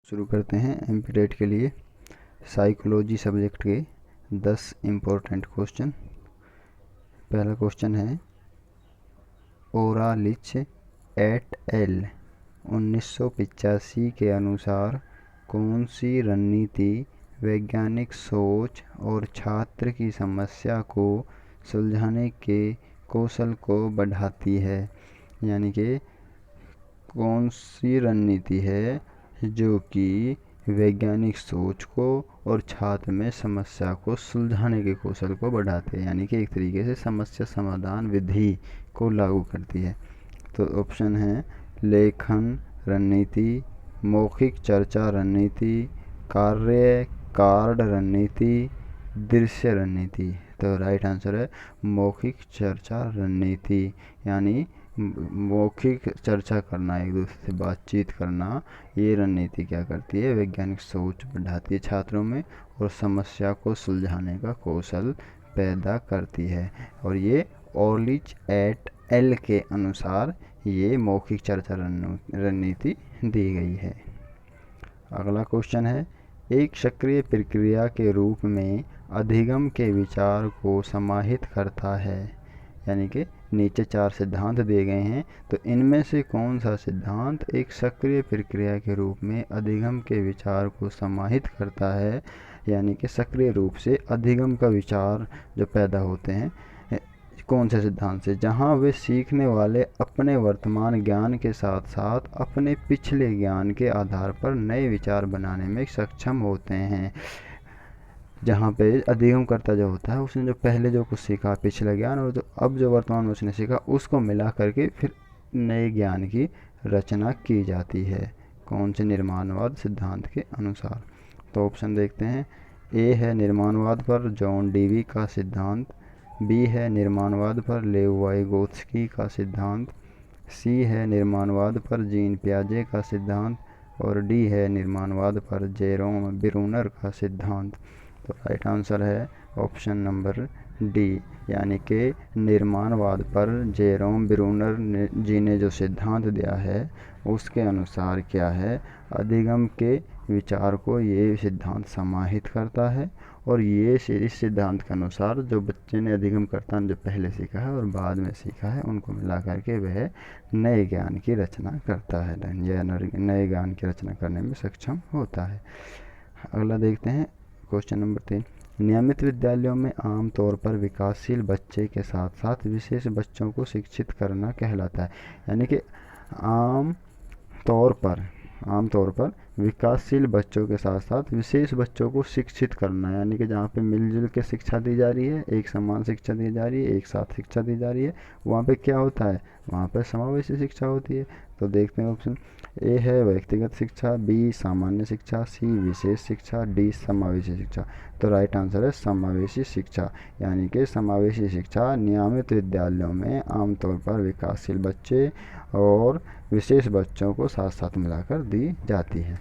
शुरू करते हैं एमपीटेट के लिए साइकोलॉजी सब्जेक्ट के 10 इम्पोर्टेंट क्वेश्चन। पहला क्वेश्चन है, ओरालिच एट एल 1985 के अनुसार कौन सी रणनीति वैज्ञानिक सोच और छात्र की समस्या को सुलझाने के कौशल को बढ़ाती है। यानी कि कौन सी रणनीति है जो कि वैज्ञानिक सोच को और छात्र में समस्या को सुलझाने के कौशल को बढ़ाते हैं, यानी कि एक तरीके से समस्या समाधान विधि को लागू करती है। तो ऑप्शन है लेखन रणनीति, मौखिक चर्चा रणनीति, कार्य कार्ड रणनीति, दृश्य रणनीति। तो राइट आंसर है मौखिक चर्चा रणनीति, यानी मौखिक चर्चा करना, एक दूसरे से बातचीत करना, ये रणनीति क्या करती है, वैज्ञानिक सोच बढ़ाती है छात्रों में और समस्या को सुलझाने का कौशल पैदा करती है। और ये ओरलिच एट एल के अनुसार ये मौखिक चर्चा रणनीति दी गई है। अगला क्वेश्चन है, एक सक्रिय प्रक्रिया के रूप में अधिगम के विचार को समाहित करता है। यानी कि नीचे 4 सिद्धांत दिए गए हैं, तो इनमें से कौन सा सिद्धांत एक सक्रिय प्रक्रिया के रूप में अधिगम के विचार को समाहित करता है, यानी कि सक्रिय रूप से अधिगम का विचार जो पैदा होते हैं कौन से सिद्धांत से, जहां वे सीखने वाले अपने वर्तमान ज्ञान के साथ साथ अपने पिछले ज्ञान के आधार पर नए विचार बनाने में सक्षम होते हैं। जहाँ पे अधिगम करता जो होता है उसने जो पहले जो कुछ सीखा पिछला ज्ञान और जो अब जो वर्तमान में उसने सीखा उसको मिला करके फिर नए ज्ञान की रचना की जाती है। कौन से निर्माणवाद सिद्धांत के अनुसार। तो ऑप्शन देखते हैं, ए है निर्माणवाद पर जॉन डीवी का सिद्धांत, बी है निर्माणवाद पर लेव वाइगोत्स्की का सिद्धांत, सी है निर्माणवाद पर जीन पियाजे का सिद्धांत और डी है निर्माणवाद पर जेरोम ब्रूनर का सिद्धांत। तो राइट आंसर है ऑप्शन नंबर डी, यानी कि निर्माणवाद पर जेरोम ब्रूनर जी ने जो सिद्धांत दिया है उसके अनुसार क्या है, अधिगम के विचार को ये सिद्धांत समाहित करता है और ये इस सिद्धांत के अनुसार जो बच्चे ने अधिगम करता जो पहले सीखा है और बाद में सीखा है उनको मिला करके वह नए ज्ञान की रचना करता है, यह नए ज्ञान की रचना करने में सक्षम होता है। अगला देखते हैं क्वेश्चन नंबर 3, नियमित विद्यालयों में आमतौर पर विकासशील बच्चे के साथ साथ विशेष बच्चों को शिक्षित करना कहलाता है। यानी कि आमतौर पर विकासशील बच्चों के साथ साथ विशेष बच्चों को शिक्षित करना, यानी कि जहाँ पे मिलजुल के शिक्षा दी जा रही है, एक समान शिक्षा दी जा रही है, एक साथ शिक्षा दी जा रही है, वहाँ पे क्या होता है, वहाँ पे समावेशी शिक्षा होती है। तो देखते हैं ऑप्शन, ए है व्यक्तिगत शिक्षा, बी सामान्य शिक्षा, सी विशेष शिक्षा, डी समावेशी शिक्षा। तो राइट आंसर है समावेशी शिक्षा, यानी कि समावेशी शिक्षा नियमित विद्यालयों में आमतौर पर विकासशील बच्चे और विशेष बच्चों को साथ साथ मिलाकर दी जाती है।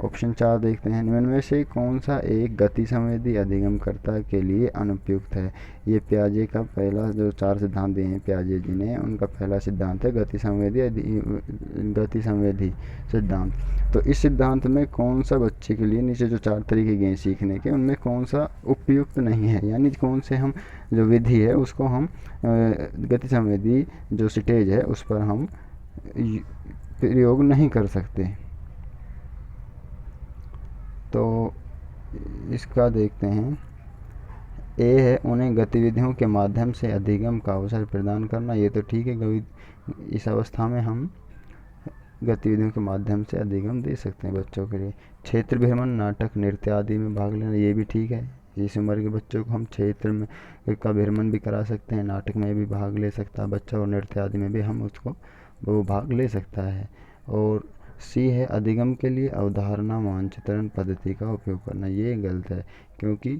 ऑप्शन 4 देखते हैं, निम्न में से कौन सा एक गति संवेदी अधिगमकर्ता के लिए अनुपयुक्त है। ये पियाजे का पहला जो 4 सिद्धांत दिए हैं पियाजे जी ने, उनका पहला सिद्धांत है गति संवेदी सिद्धांत। तो इस सिद्धांत में कौन सा बच्चे के लिए, नीचे जो 4 तरीके गए सीखने के, उनमें कौन सा उपयुक्त नहीं है, यानी कौन से हम जो विधि है उसको हम गति संवेदी जो स्टेज है उस पर हम प्रयोग नहीं कर सकते। तो इसका देखते हैं, ए है उन्हें गतिविधियों के माध्यम से अधिगम का अवसर प्रदान करना। ये तो ठीक है, इस अवस्था में हम गतिविधियों के माध्यम से अधिगम दे सकते हैं बच्चों के लिए। क्षेत्र भ्रमण, नाटक, नृत्य आदि में भाग लेना, ये भी ठीक है। इस उम्र के बच्चों को हम क्षेत्र में का भ्रमण भी करा सकते हैं, नाटक में भी भाग ले सकता है बच्चा और नृत्य आदि में भी हम उसको वो भाग ले सकता है। और सी है अधिगम के लिए अवधारणा मानचित्रण पद्धति का उपयोग करना। ये गलत है, क्योंकि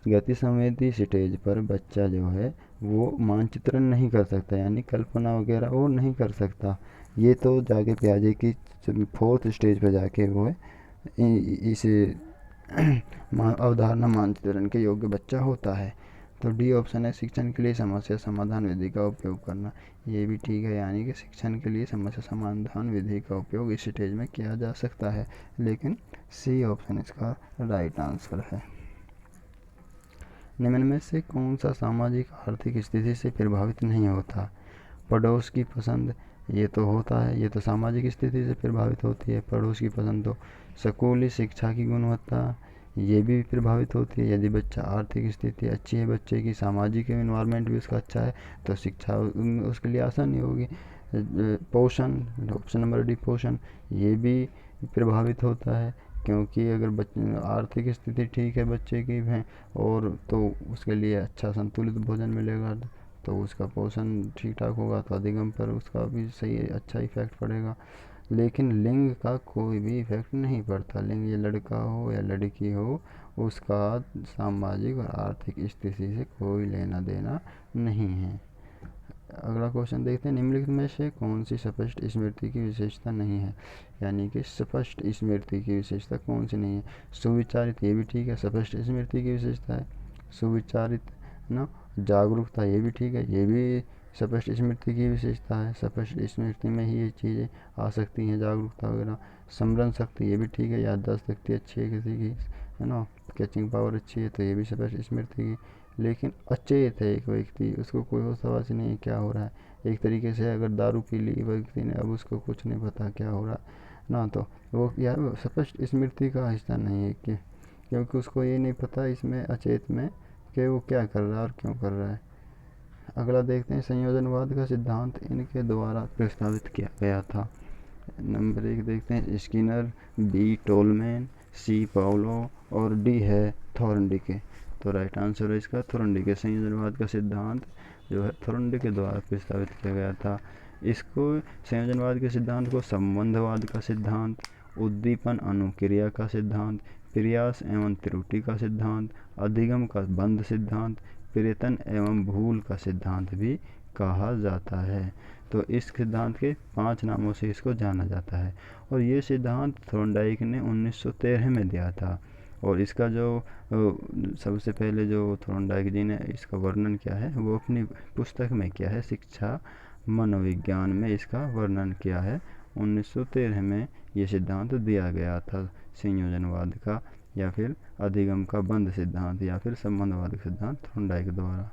गति संवेदी स्टेज पर बच्चा जो है वो मानचित्रण नहीं कर सकता, यानी कल्पना वगैरह वो नहीं कर सकता। ये तो जाके पियाजे की 4th स्टेज पर जाके वो है इस अवधारणा मानचित्रण के योग्य बच्चा होता है। तो डी ऑप्शन है, शिक्षण के लिए समस्या समाधान विधि का उपयोग करना। ये भी ठीक है, यानी कि शिक्षण के लिए समस्या समाधान विधि का उपयोग इस स्टेज में किया जा सकता है, लेकिन सी ऑप्शन इसका राइट आंसर है। निम्न में से कौन सा सामाजिक आर्थिक स्थिति से प्रभावित नहीं होता? पड़ोस की पसंद, ये तो होता है, ये तो सामाजिक स्थिति से प्रभावित होती है, पड़ोस की पसंद। तो स्कूली शिक्षा की गुणवत्ता, ये भी प्रभावित होती है। यदि बच्चा आर्थिक स्थिति अच्छी है, बच्चे की सामाजिक इन्वायरमेंट भी उसका अच्छा है, तो शिक्षा उसके लिए आसानी होगी। पोषण, ऑप्शन नंबर डी पोषण, ये भी प्रभावित होता है, क्योंकि अगर आर्थिक स्थिति ठीक है बच्चे की है और तो उसके लिए अच्छा संतुलित भोजन मिलेगा, तो उसका पोषण ठीक ठाक होगा, तो अधिगम पर उसका भी सही अच्छा इफेक्ट पड़ेगा। लेकिन लिंग का कोई भी इफेक्ट नहीं पड़ता। लिंग ये लड़का हो या लड़की हो, उसका सामाजिक और आर्थिक स्थिति से कोई लेना देना नहीं है। अगला क्वेश्चन देखते हैं, निम्नलिखित में से कौन सी स्पष्ट स्मृति की विशेषता नहीं है? यानी कि स्पष्ट स्मृति की विशेषता कौन सी नहीं है? सुविचारित, ये भी ठीक है, स्पष्ट स्मृति की विशेषता है सुविचारित ना। जागरूकता, ये भी ठीक है, ये भी स्पष्ट स्मृति की विशेषता है, स्पष्ट स्मृति में ही ये चीज़ें आ सकती हैं, जागरूकता वगैरह। स्मरण शक्ति, ये भी ठीक है, याददाश्त शक्ति अच्छी है किसी की, है ना, कैचिंग पावर अच्छी है, तो ये भी स्पष्ट स्मृति की। लेकिन अचेत है एक व्यक्ति, उसको कोई होश हवास नहीं है क्या हो रहा है। एक तरीके से अगर दारू पी ली व्यक्ति ने, अब उसको कुछ नहीं पता क्या हो रहा है ना, तो वो क्या है, स्पष्ट स्मृति का हिस्सा नहीं है कि, क्योंकि उसको ये नहीं पता इसमें अचेत में कि वो क्या कर रहा है और क्यों कर रहा है। अगला देखते हैं, संयोजनवाद का सिद्धांत इनके द्वारा प्रस्तावित किया गया था। नंबर 1 देखते हैं, स्किनर, बी टोलमैन, सी पाउलो और डी है थॉर्नडिके। तो राइट आंसर है इसका थॉर्नडिके। संयोजनवाद का सिद्धांत जो है थॉर्नडिके द्वारा प्रस्तावित किया गया था। इसको संयोजनवाद के सिद्धांत को संबंधवाद का सिद्धांत, उद्दीपन अनुक्रिया का सिद्धांत, प्रयास एवं त्रुटि का सिद्धांत, अधिगम का बंध सिद्धांत, प्रयत्न एवं भूल का सिद्धांत भी कहा जाता है। तो इस सिद्धांत के 5 नामों से इसको जाना जाता है। और ये सिद्धांत थॉर्नडाइक ने 1913 में दिया था। और इसका जो सबसे पहले जो थॉर्नडाइक जी ने इसका वर्णन किया है, वो अपनी पुस्तक में किया है, शिक्षा मनोविज्ञान में इसका वर्णन किया है। 1913 में ये सिद्धांत दिया गया था, संयोजनवाद का या फिर अधिगम का बंध सिद्धांत या फिर संबंधवाद का सिद्धांत थॉर्नडाइक द्वारा।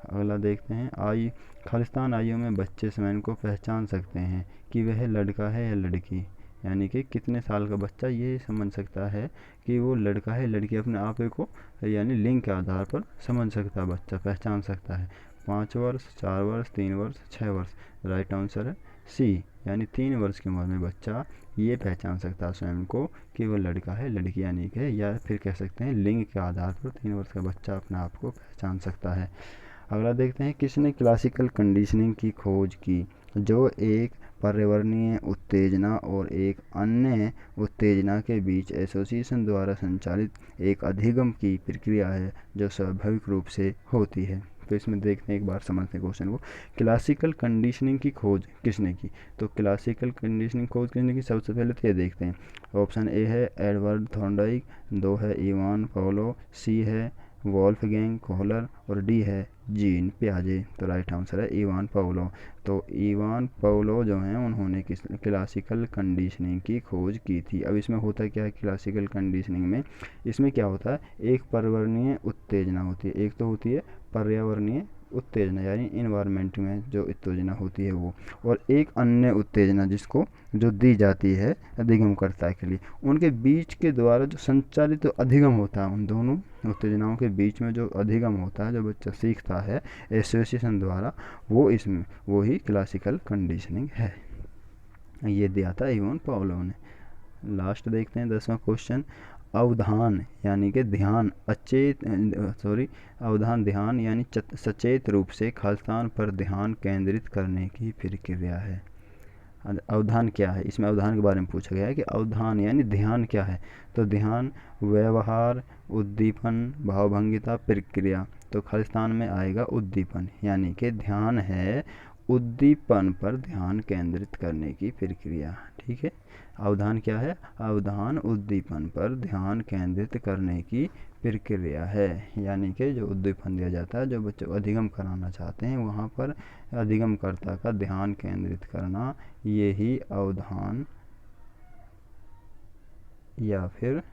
अगला देखते हैं, खालिस्तान आयु में बच्चे स्वयं को पहचान सकते हैं कि वह लड़का है या लड़की। यानी कि कितने साल का बच्चा ये समझ सकता है कि वो लड़का है लड़की, अपने आप को यानी लिंग के आधार पर समझ सकता है, बच्चा पहचान सकता है। 5 वर्ष, 4 वर्ष, 3 वर्ष, 6 वर्ष। राइट आंसर है सी, यानी 3 वर्ष की उम्र में बच्चा ये पहचान सकता है स्वयं को कि वो लड़का है लड़की, यानी कि या फिर कह सकते हैं लिंग के आधार पर 3 वर्ष का बच्चा अपने आप को पहचान सकता है। अगला देखते हैं, किसने क्लासिकल कंडीशनिंग की खोज की? जो एक पर्यावरणीय उत्तेजना और एक अन्य उत्तेजना के बीच एसोसिएशन द्वारा संचालित एक अधिगम की प्रक्रिया है जो स्वाभाविक रूप से होती है। तो इसमें देखते हैं, एक बार समझते हैं क्वेश्चन को। क्लासिकल कंडीशनिंग की खोज किसने की? तो क्लासिकल कंडीशनिंग खोज किसने की, सबसे पहले तो ये देखते हैं। ऑप्शन ए है एडवर्ड थॉर्नडाइक, 2 है इवान पाउलो, सी है वोल्फगैंग कोहलर और डी है जीन पियाजे। तो राइट आंसर है इवान पाउलो। तो इवान पाउलो जो हैं उन्होंने क्लासिकल कंडीशनिंग की खोज की थी। अब इसमें होता क्या है क्लासिकल कंडीशनिंग में, इसमें क्या होता है, एक पर्यावरणीय उत्तेजना होती है, एक तो होती है पर्यावरणीय उत्तेजना यानी इन्वायरमेंट में जो उत्तेजना होती है वो, और एक अन्य उत्तेजना जिसको जो दी जाती है अधिगमकर्ता के लिए, उनके बीच के द्वारा जो संचालित तो अधिगम होता है, उन दोनों उत्तेजनाओं के बीच में जो अधिगम होता है, जो बच्चा सीखता है एसोसिएशन द्वारा, वो इसमें वो ही क्लासिकल कंडीशनिंग है। ये दिया था इवान पाउलो ने। लास्ट देखते हैं 10वां क्वेश्चन, अवधान यानी कि ध्यान अवधान ध्यान यानी सचेत रूप से खालिस्तान पर ध्यान केंद्रित करने की प्रक्रिया है। अवधान क्या है, इसमें अवधान के बारे में पूछा गया है कि अवधान यानी ध्यान क्या है। तो ध्यान व्यवहार, उद्दीपन, भावभंगिता, प्रक्रिया। तो खालिस्तान में आएगा उद्दीपन, यानी कि ध्यान है उद्दीपन पर ध्यान केंद्रित करने की प्रक्रिया। ठीक है, अवधान क्या है? अवधान उद्दीपन पर ध्यान केंद्रित करने की प्रक्रिया है। यानी कि जो उद्दीपन दिया जाता है, जो बच्चे अधिगम कराना चाहते हैं, वहाँ पर अधिगमकर्ता का ध्यान केंद्रित करना, यही अवधान या फिर